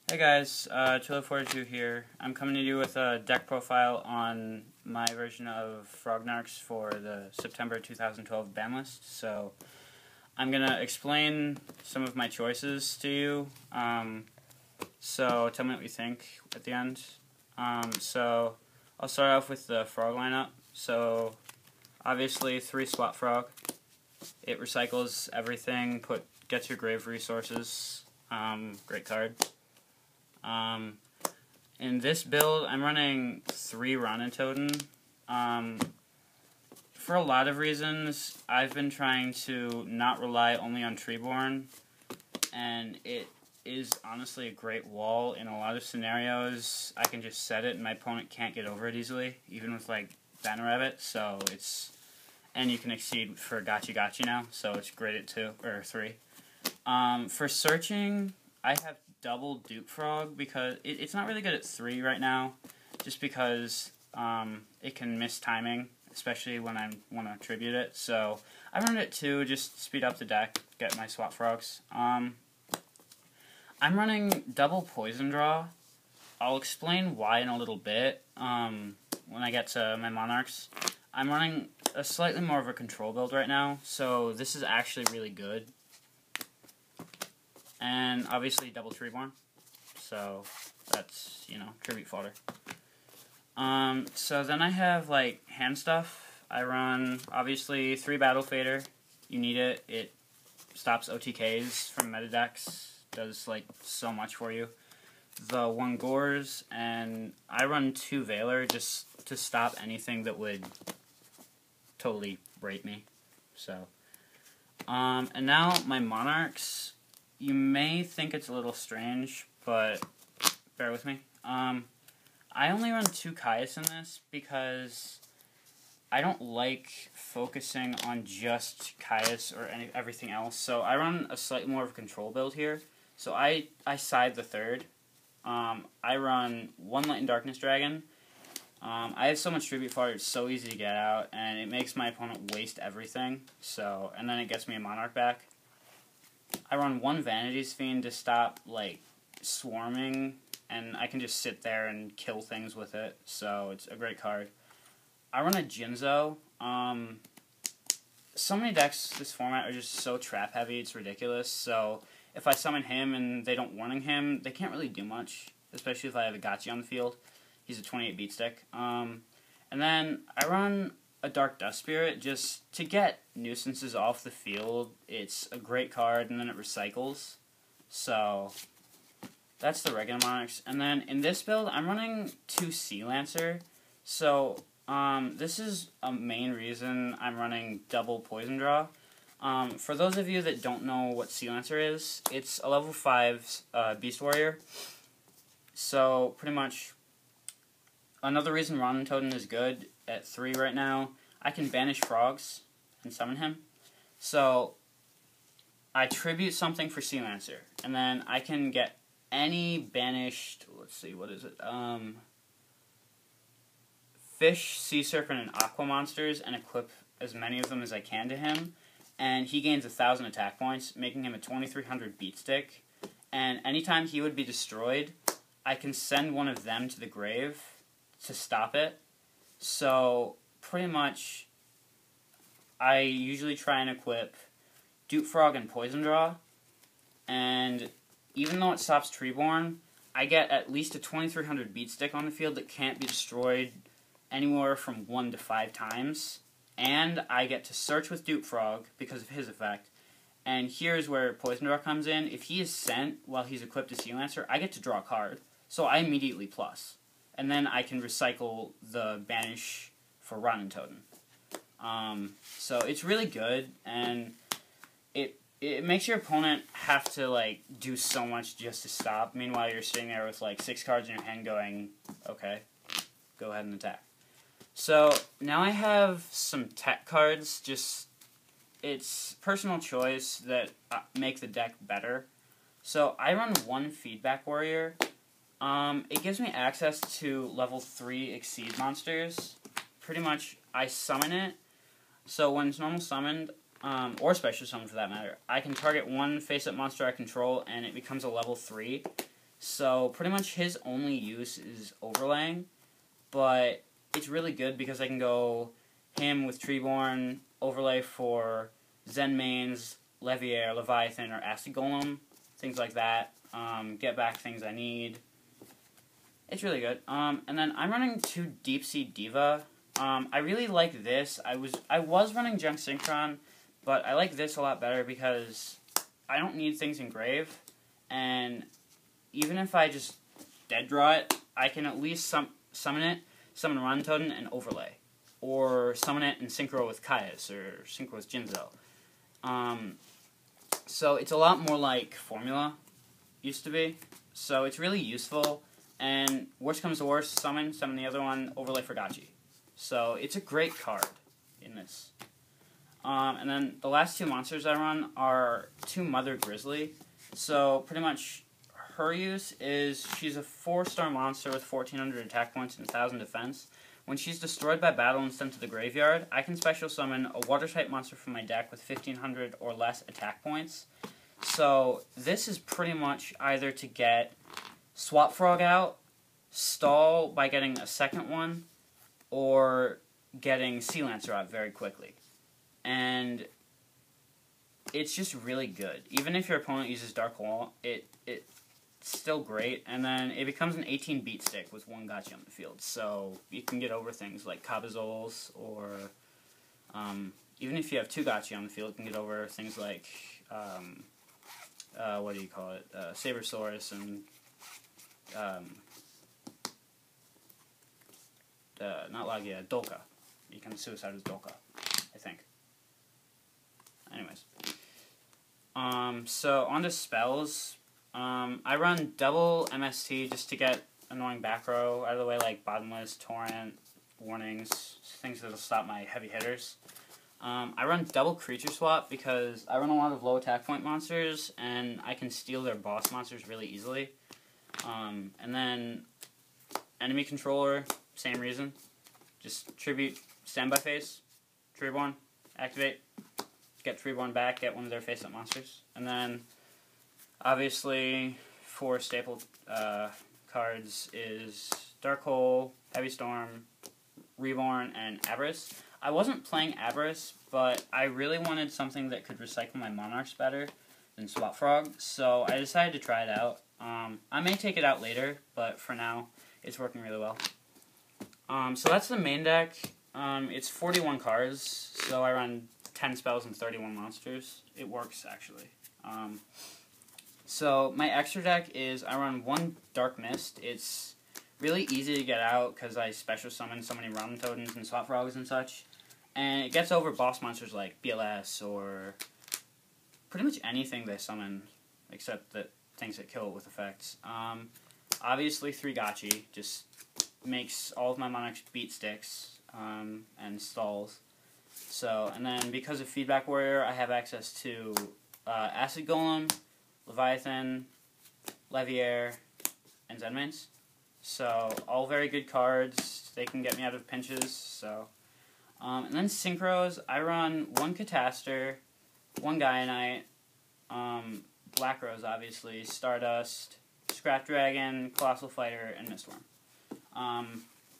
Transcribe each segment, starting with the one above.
Hey guys, Chiller42 here. I'm coming to you with a deck profile on my version of Frogmarch for the September 2012 ban list. So I'm going to explain some of my choices to you. So tell me what you think at the end. So I'll start off with the frog lineup. So obviously 3 swap frog. It recycles everything, gets your grave resources. Great card. In this build, I'm running 3 Ronitoden. For a lot of reasons, I've been trying to not rely only on Treeborn, and it is honestly a great wall in a lot of scenarios. I can just set it and my opponent can't get over it easily, even with like Banner Rabbit, so it's, and you can exceed for Gotcha now, so it's great at 2 or 3. For searching, I have double Dupe Frog because it's not really good at 3 right now, just because it can miss timing, especially when I want to tribute it. So I run it at 2 just to speed up the deck, get my swap frogs. I'm running double Poison Draw. I'll explain why in a little bit when I get to my Monarchs. I'm running a slightly more of a control build right now, so this is actually really good. And obviously double Treeborn, so that's, you know, tribute fodder. So then I have like hand stuff. I run obviously 3 Battle Fader. You need it. It stops OTKs from meta decks. Does like so much for you. The 1 Gores, and I run 2 Valor just to stop anything that would totally rape me. So, and now my Monarchs. You may think it's a little strange, but bear with me. I only run 2 Caius in this because I don't like focusing on just Caius or everything else. So I run a slightly more of a control build here. So I side the 3rd. I run 1 Light and Darkness Dragon. I have so much tribute fodder, it's so easy to get out, and it makes my opponent waste everything. So, and then it gets me a Monarch back. I run 1 Vanity's Fiend to stop, like, swarming, and I can just sit there and kill things with it, so it's a great card. I run a Jinzo. So many decks this format are just so trap-heavy, it's ridiculous, so if I summon him and they don't warning him, they can't really do much, especially if I have a Gotcha on the field. He's a 28 beat stick. And then I run a Dark Dust Spirit just to get nuisances off the field. It's a great card, and then it recycles. So that's the regular Monarchs. And then in this build, I'm running 2 Sea Lancer. So this is a main reason I'm running double Poison Draw. For those of you that don't know what Sea Lancer is, it's a level 5 Beast Warrior. So pretty much another reason Ronitoden is good at 3 right now, I can banish frogs and summon him. So I tribute something for Sea Lancer, and then I can get any banished, let's see, what is it? Fish, Sea Serpent, and Aqua monsters, and equip as many of them as I can to him. And he gains 1,000 attack points, making him a 2300 beat stick. And anytime he would be destroyed, I can send one of them to the grave to stop it. So pretty much I usually try and equip Dupe Frog and Poison Draw, and even though it stops Treeborn, I get at least a 2300 beat stick on the field that can't be destroyed anywhere from 1 to 5 times, and I get to search with Dupe Frog because of his effect. And here's where Poison Draw comes in. If he is sent while he's equipped as Sea Lancer, I get to draw a card, so I immediately plus. And then I can recycle the banish for Ronitoden. So it's really good, and it makes your opponent have to like do so much just to stop. Meanwhile, you're sitting there with like 6 cards in your hand going, okay, go ahead and attack. So now I have some tech cards, just it's personal choice that make the deck better. So I run 1 Feedback Warrior. It gives me access to level 3 Exceed monsters. Pretty much, I summon it, so when it's normal summoned, or special summoned for that matter, I can target 1 face-up monster I control, and it becomes a level 3. So pretty much his only use is overlaying, but it's really good because I can go him with Treeborn, overlay for Zen Mains, Leviair, Leviathan, or Acid Golem, things like that. Get back things I need. It's really good. And then I'm running 2 Deep Sea Diva. I really like this. I was running Junk Synchron, but I like this a lot better because I don't need things engrave, and even if I just dead draw it, I can at least summon it, summon Rontoden, and overlay. Or summon it and synchro with Caius, or synchro with Jinzo. So it's a lot more like Formula used to be. So it's really useful, and worst comes to worst, summon the other one, overlay for Gachi. So it's a great card in this. And then the last 2 monsters I run are 2 Mother Grizzly. So pretty much her use is she's a 4-star monster with 1400 attack points and 1000 defense. When she's destroyed by battle and sent to the graveyard, I can special summon a water-type monster from my deck with 1500 or less attack points. So this is pretty much either to get Swap Frog out, stall by getting a second one, or getting Sea Lancer out very quickly. And it's just really good. Even if your opponent uses Dark Wall, it's still great. And then it becomes an 18 beat stick with 1 Gachi on the field. So you can get over things like Cabazols, or even if you have 2 Gachi on the field, you can get over things like, what do you call it, Sabersaurus and, not Lagia, Dolka. You can suicide with Dolka, I think. Anyways. So on to spells. I run double MST just to get annoying back row out of the way, like Bottomless, Torrent, Warnings, things that'll stop my heavy hitters. I run double Creature Swap because I run a lot of low attack point monsters, and I can steal their boss monsters really easily. And then Enemy Controller, same reason. Just Tribute, Standby Phase, Treeborn, activate, get Treeborn back, get one of their face-up monsters. And then, obviously, 4 staple cards is Dark Hole, Heavy Storm, Reborn, and Avarice. I wasn't playing Avarice, but I really wanted something that could recycle my Monarchs better than Swap Frog, so I decided to try it out. I may take it out later, but for now, it's working really well. So that's the main deck. It's 41 cards, so I run 10 spells and 31 monsters. It works, actually. So my extra deck is I run 1 Dark Mist. It's really easy to get out because I special summon so many Rontoadens and Swap Frogs and such. And it gets over boss monsters like BLS or pretty much anything they summon, except that things that kill it with effects. Obviously 3 Gachi just makes all of my Monarchs beat sticks and stalls. So, and then because of Feedback Warrior, I have access to Acid Golem, Leviathan, Leviair, and Zenmains. So, all very good cards. They can get me out of pinches. So, and then Synchros, I run 1 Catastor, 1 Gaia Knight, Black Rose, obviously, Stardust, Scrap Dragon, Colossal Fighter, and Mistworm.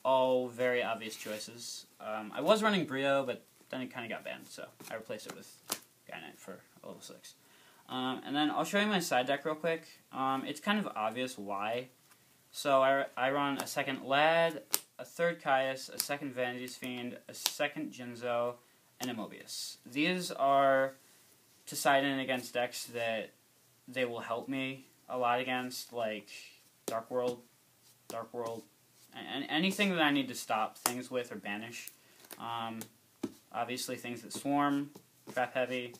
All very obvious choices. I was running Brio, but then it kind of got banned, so I replaced it with Gaia Knight for a level 6. And then I'll show you my side deck real quick. It's kind of obvious why. So I run a 2nd Lad, a 3rd Caius, a 2nd Vanity's Fiend, a 2nd Jinzo, and a Mobius. These are to side in against decks that they will help me a lot against, like Dark World, and anything that I need to stop things with or banish. Obviously things that swarm, trap heavy,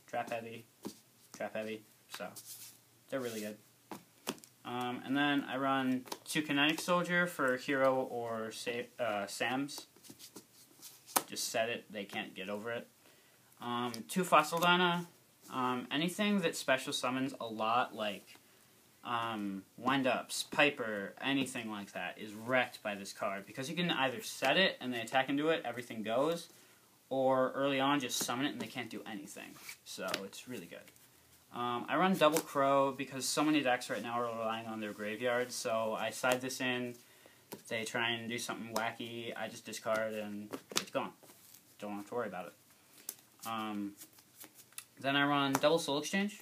so they're really good. And then I run 2 Kinetic Soldier for Hero or Sams. Just set it, they can't get over it. 2 Fossil Dyna. Anything that special summons a lot, like Wind-Ups, Piper, anything like that, is wrecked by this card. Because you can either set it and they attack into it, everything goes, or early on just summon it and they can't do anything. So it's really good. I run Double Crow because so many decks right now are relying on their graveyard, so I side this in. They try and do something wacky, I just discard and it's gone. Don't have to worry about it. Then I run Double Soul Exchange,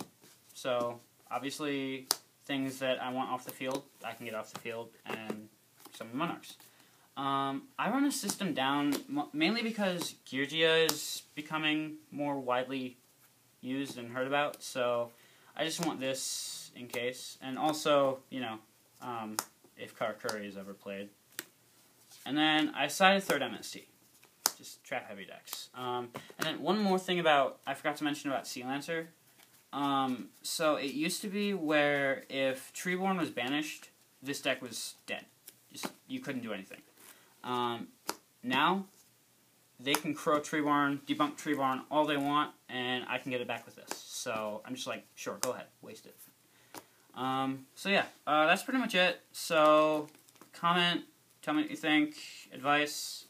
so obviously things that I want off the field, I can get off the field, and some Monarchs. I run a system down mainly because Geargia is becoming more widely used and heard about, so I just want this in case, and also, you know, if Karakuri is ever played. And then I sided third MST, just trap heavy decks. And then one more thing I forgot to mention about Sea Lancer. So it used to be where if Treeborn was banished, this deck was dead. You couldn't do anything. Now, they can Crow Treeborn, debunk Treeborn all they want, and I can get it back with this. So I'm just like, sure, go ahead, waste it. So yeah, that's pretty much it. So, comment, tell me what you think, advice,